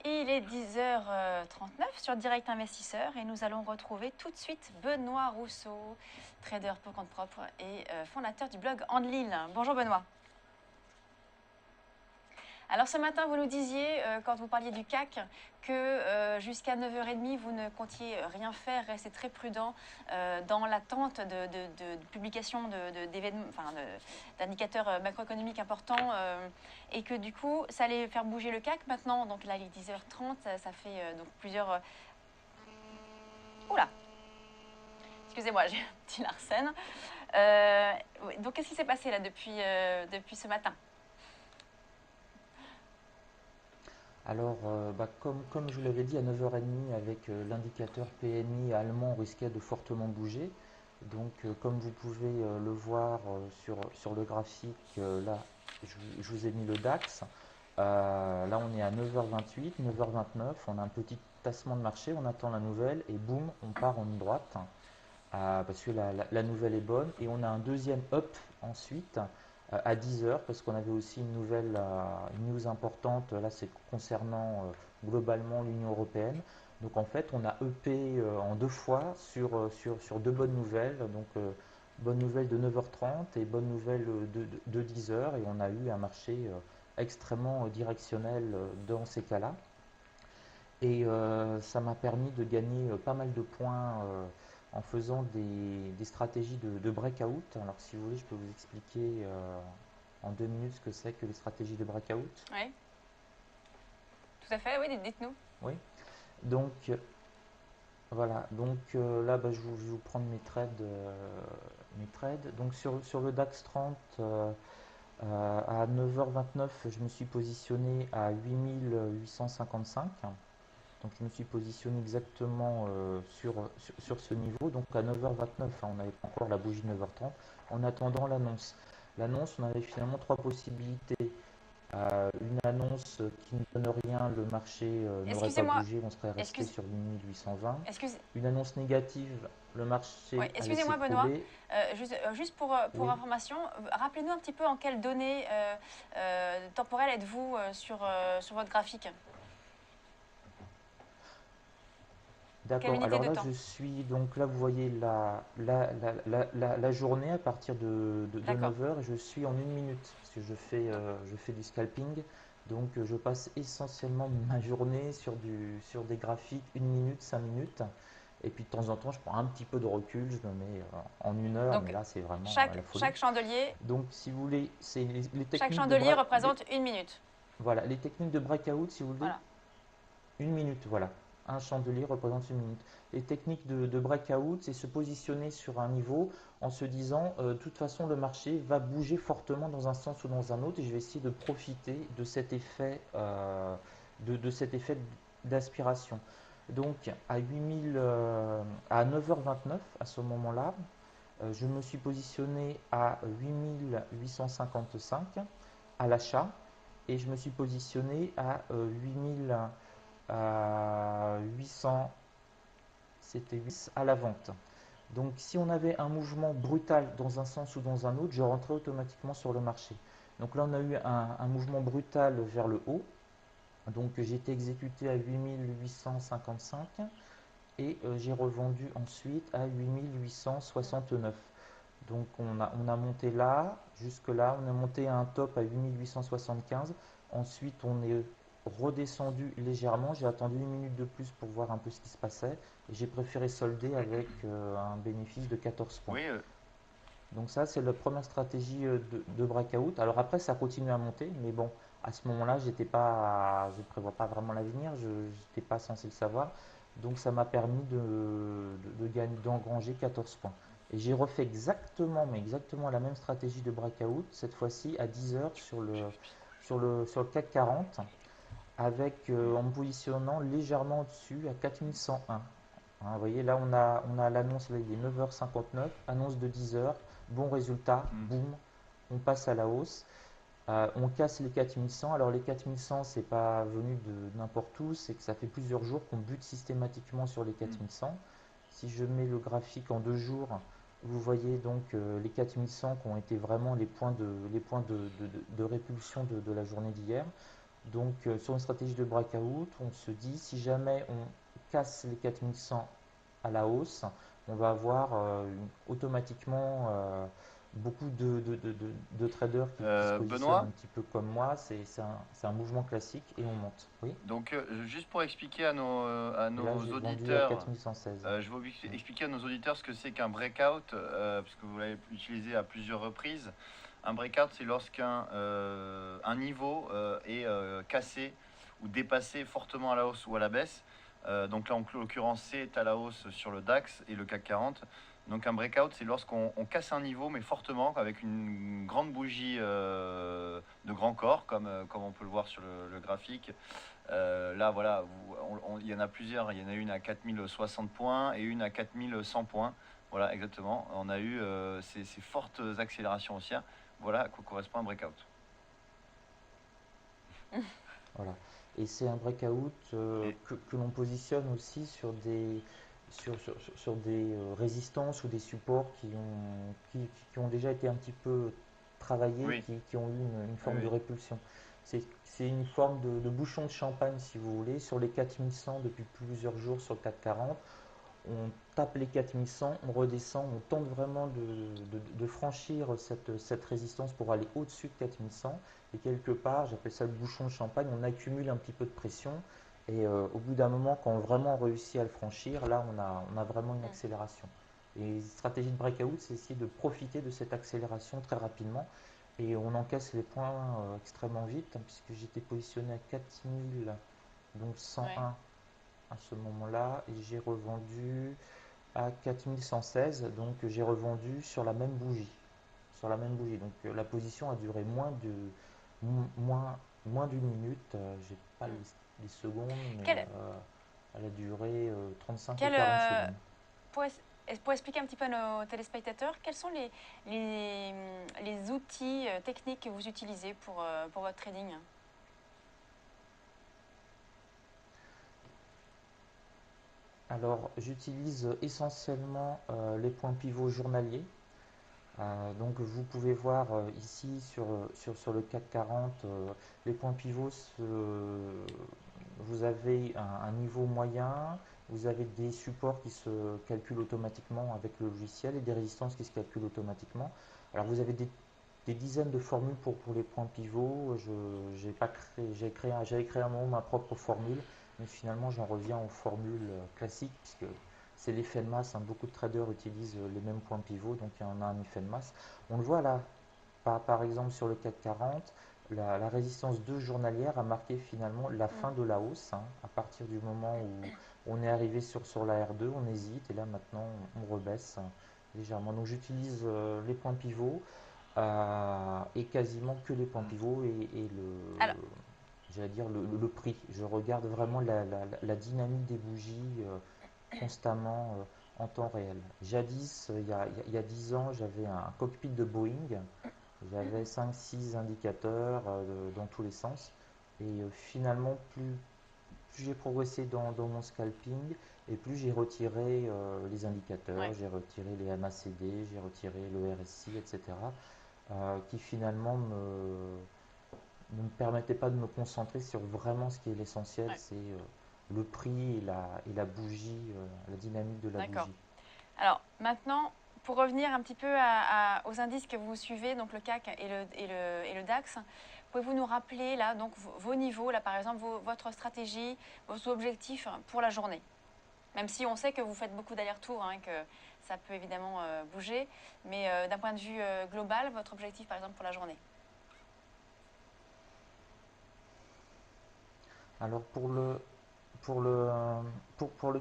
Il est 10h39 sur Direct Investisseur et nous allons retrouver tout de suite Benoît Rousseau, trader pour compte propre et fondateur du blog Andlil. Bonjour Benoît. Alors ce matin, vous nous disiez, quand vous parliez du CAC, que jusqu'à 9h30, vous ne comptiez rien faire, rester très prudent dans l'attente de publication d'indicateurs macroéconomiques importants et que du coup, ça allait faire bouger le CAC maintenant. Donc là, il est 10h30, ça fait donc plusieurs... Oula! Excusez-moi, j'ai un petit Larsen. Donc qu'est-ce qui s'est passé là depuis ce matin? Alors, comme je vous l'avais dit, à 9h30, avec l'indicateur PMI allemand risquait de fortement bouger. Donc, comme vous pouvez le voir sur le graphique, là, je vous ai mis le DAX. Là, on est à 9h28, 9h29. On a un petit tassement de marché, on attend la nouvelle et boum, on part en ligne droite. Parce que la nouvelle est bonne. Et on a un deuxième up ensuite à 10h parce qu'on avait aussi une nouvelle, une news importante. Là, c'est concernant globalement l'Union européenne. Donc en fait, on a EP en deux fois sur deux bonnes nouvelles. Donc bonne nouvelle de 9h30 et bonne nouvelle de 10h. Et on a eu un marché extrêmement directionnel dans ces cas-là. Et ça m'a permis de gagner pas mal de points en faisant des stratégies de breakout. Alors si vous voulez, je peux vous expliquer en 2 minutes ce que c'est que les stratégies de breakout. Oui, tout à fait, oui, dites-nous. Oui. Donc voilà, donc là je vais vous prendre mes trades. Donc sur le DAX 30, à 9h29, je me suis positionné à 8855. Donc je me suis positionné exactement sur ce niveau. Donc à 9h29, on n'avait pas encore la bougie de 9h30. En attendant l'annonce. L'annonce, on avait finalement trois possibilités. Une annonce qui ne donne rien, le marché n'aurait pas Excusez-moi, bougé, on serait resté excuse, sur 8820. excuse, Une annonce négative, le oui, marché allait excusez-moi Benoît, s'écrouler. juste pour Oui, information, rappelez-nous un petit peu en quelles données temporelles êtes-vous sur votre graphique? Quelle d'accord. unité Alors de là, temps? je suis, donc là, vous voyez la journée à partir de D'accord. 9 heures et je suis en 1 minute parce que je fais du scalping. Donc je passe essentiellement ma journée sur des graphiques 1 minute, 5 minutes. Et puis de temps en temps, je prends un petit peu de recul, je me mets en 1 heure, mais Donc là, c'est vraiment chaque, la folie. chaque chandelier, Donc si vous voulez, c'est les chaque techniques de chandelier représente 1 minute. voilà, les techniques de breakout, si vous voulez, Voilà. 1 minute, voilà. Un chandelier représente 1 minute. Les techniques de breakout, c'est se positionner sur un niveau en se disant, de toute façon, le marché va bouger fortement dans un sens ou dans un autre, et je vais essayer de profiter de cet effet, de cet effet d'aspiration. Donc, à 9h29, à ce moment-là, je me suis positionné à 8855 à l'achat et je me suis positionné à 8000 800, c'était 8 à la vente. Donc si on avait un mouvement brutal dans un sens ou dans un autre, je rentrais automatiquement sur le marché. Donc là, on a eu un mouvement brutal vers le haut. Donc j'ai été exécuté à 8855 et j'ai revendu ensuite à 8869. Donc on a monté là, jusque là, on a monté à un top à 8875. Ensuite on est redescendu légèrement. J'ai attendu 1 minute de plus pour voir un peu ce qui se passait. Et j'ai préféré solder avec un bénéfice de 14 points. Oui, Donc ça c'est la première stratégie de breakout. Alors après ça continue à monter, mais bon, à ce moment-là, je ne prévois pas vraiment l'avenir, je n'étais pas censé le savoir. Donc ça m'a permis d'engranger 14 points. Et j'ai refait exactement, mais exactement la même stratégie de breakout, cette fois-ci à 10 heures sur le CAC 40, avec, en me positionnant légèrement au-dessus à 4101. Hein, vous voyez, là on a l'annonce, là, il est 9h59, annonce de 10 heures, bon résultat, boum, on passe à la hausse. On casse les 4100. Alors les 4100, c'est pas venu de n'importe où, c'est que ça fait plusieurs jours qu'on bute systématiquement sur les 4100. Si je mets le graphique en 2 jours, vous voyez donc les 4100 qui ont été vraiment les points de répulsion de la journée d'hier. Donc, sur une stratégie de breakout, on se dit si jamais on casse les 4100 à la hausse, on va avoir automatiquement beaucoup de traders qui se positionnent Benoît, un petit peu comme moi. C'est un mouvement classique et on monte. Oui. donc juste pour expliquer à Et là, nos j'ai vendu à auditeurs, 4116. je vais Oui. expliquer à nos auditeurs ce que c'est qu'un breakout, parce que vous l'avez utilisé à plusieurs reprises. Un breakout, c'est lorsqu'un un niveau est cassé ou dépassé fortement à la hausse ou à la baisse. Donc là, en l'occurrence, c'est à la hausse sur le DAX et le CAC 40. Donc un breakout, c'est lorsqu'on casse un niveau, mais fortement, avec une grande bougie de grand corps, comme on peut le voir sur le graphique. Là, voilà, il y en a plusieurs. Il y en a une à 4060 points et une à 4100 points. Voilà, exactement. On a eu ces fortes accélérations haussières. Voilà à quoi correspond un breakout. Voilà. Et c'est un breakout Et que l'on positionne aussi sur des résistances ou des supports qui ont déjà été un petit peu travaillés, oui, qui ont eu une oui, forme de oui. répulsion. C'est une forme de bouchon de champagne, si vous voulez, sur les 4100 depuis plusieurs jours sur le CAC 40. On tape les 4100, on redescend, on tente vraiment de franchir cette résistance pour aller au-dessus de 4100. Et quelque part, j'appelle ça le bouchon de champagne, on accumule un petit peu de pression. Et au bout d'un moment, quand on vraiment réussit à le franchir, là, on a vraiment une Mm. accélération. Et stratégie de breakout, c'est essayer de profiter de cette accélération très rapidement. Et on encaisse les points extrêmement vite, hein, puisque j'étais positionné à 4000, donc Ouais. 101 à ce moment-là, et j'ai revendu à 4116, donc j'ai revendu sur la même bougie. Sur la même bougie. Donc la position a duré moins d'une minute. J'ai pas Mm. les secondes, mais Quel, elle a duré 35 ou quel, 40 secondes. pour, pour expliquer un petit peu à nos téléspectateurs, quels sont les outils techniques que vous utilisez pour votre trading? Alors j'utilise essentiellement les points pivots journaliers. Donc vous pouvez voir ici sur le CAC 40, les points pivots, vous avez un niveau moyen, vous avez des supports qui se calculent automatiquement avec le logiciel et des résistances qui se calculent automatiquement. Alors vous avez des dizaines de formules pour les points pivots. J'ai pas créé, j'avais créé à un moment ma propre formule, mais finalement j'en reviens aux formules classiques puisque c'est l'effet de masse, hein. Beaucoup de traders utilisent les mêmes points pivots, donc il y en a un effet de masse. On le voit là, par exemple sur le CAC 40, la résistance 2 journalière a marqué finalement la Mm. fin de la hausse, hein. À partir du moment où on est arrivé sur la R2, on hésite et là maintenant on rebaisse légèrement. Donc j'utilise les points pivots et quasiment que les points pivots et Alors, j'allais dire le prix. Je regarde vraiment la dynamique des bougies constamment en temps réel. Jadis, il y a 10 ans, j'avais un cockpit de Boeing. J'avais 5-6 indicateurs dans tous les sens. Et finalement, plus j'ai progressé dans mon scalping, et plus j'ai retiré les indicateurs, ouais, j'ai retiré les MACD, j'ai retiré le RSI, etc. Qui finalement ne me permettaient pas de me concentrer sur vraiment ce qui est l'essentiel, ouais, c'est le prix et la bougie, la dynamique de la d'accord. bougie. Alors maintenant, pour revenir un petit peu aux indices que vous suivez, donc le CAC et le DAX, pouvez-vous nous rappeler là, donc vos niveaux, là par exemple, votre stratégie, vos objectifs pour la journée? Même si on sait que vous faites beaucoup d'allers-retours, hein, que ça peut évidemment bouger, mais d'un point de vue global, votre objectif par exemple pour la journée? Alors pour le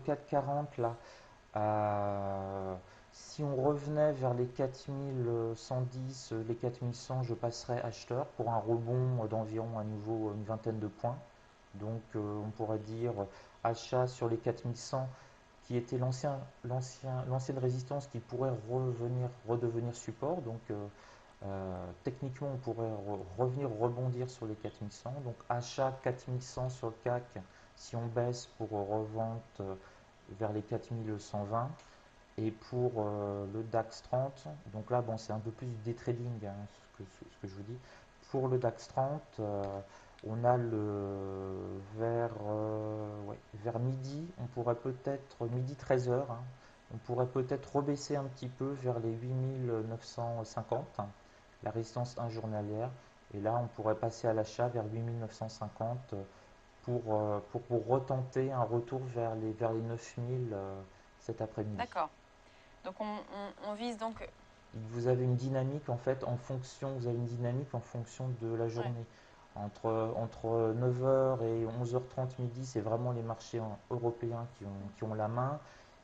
CAC 40, là, si on revenait vers les 4110, les 4100, je passerais acheteur pour un rebond d'environ à nouveau une vingtaine de points. Donc on pourrait dire achat sur les 4100 qui était l'ancienne résistance qui pourrait redevenir support. Donc techniquement, on pourrait revenir rebondir sur les 4100. Donc achat 4100 sur le CAC si on baisse pour revente vers les 4120. Et pour le DAX 30, donc là, bon, c'est un peu plus du day trading, hein, ce que je vous dis. Pour le DAX 30, On a vers midi, on pourrait peut-être, midi 13 h, on pourrait peut-être rebaisser un petit peu vers les 8 950, la résistance 1 journalière. Et là, on pourrait passer à l'achat vers 8 950 pour retenter un retour vers les 9 000 cet après-midi. D'accord. Donc on vise donc. Vous avez une dynamique en fait vous avez une dynamique en fonction de la Ouais, journée. Entre 9 h et 11 h 30 midi, c'est vraiment les marchés européens qui ont la main.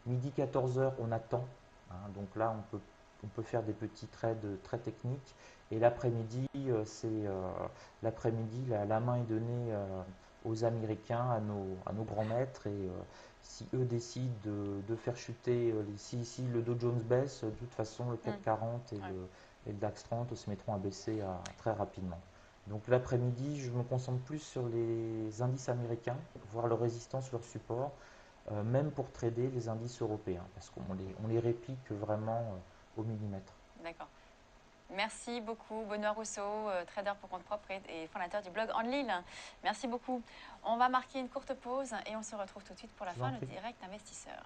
Midi 14 h, on attend, hein. Donc là, on peut faire des petits trades très techniques. Et l'après-midi, la main est donnée aux Américains, à nos grands maîtres. Et si eux décident de faire chuter, si le Dow Jones baisse, de toute façon, le CAC 40 et ouais. le DAX 30 se mettront à baisser très rapidement. Donc l'après-midi, je me concentre plus sur les indices américains, voir leur résistance, leur support, même pour trader les indices européens, parce qu'on les réplique vraiment au millimètre. D'accord. Merci beaucoup, Benoît Rousseau, trader pour compte propre et fondateur du blog Enlil. Merci beaucoup. On va marquer une courte pause et on se retrouve tout de suite pour la Je vous en fin de prie. Direct Investisseur.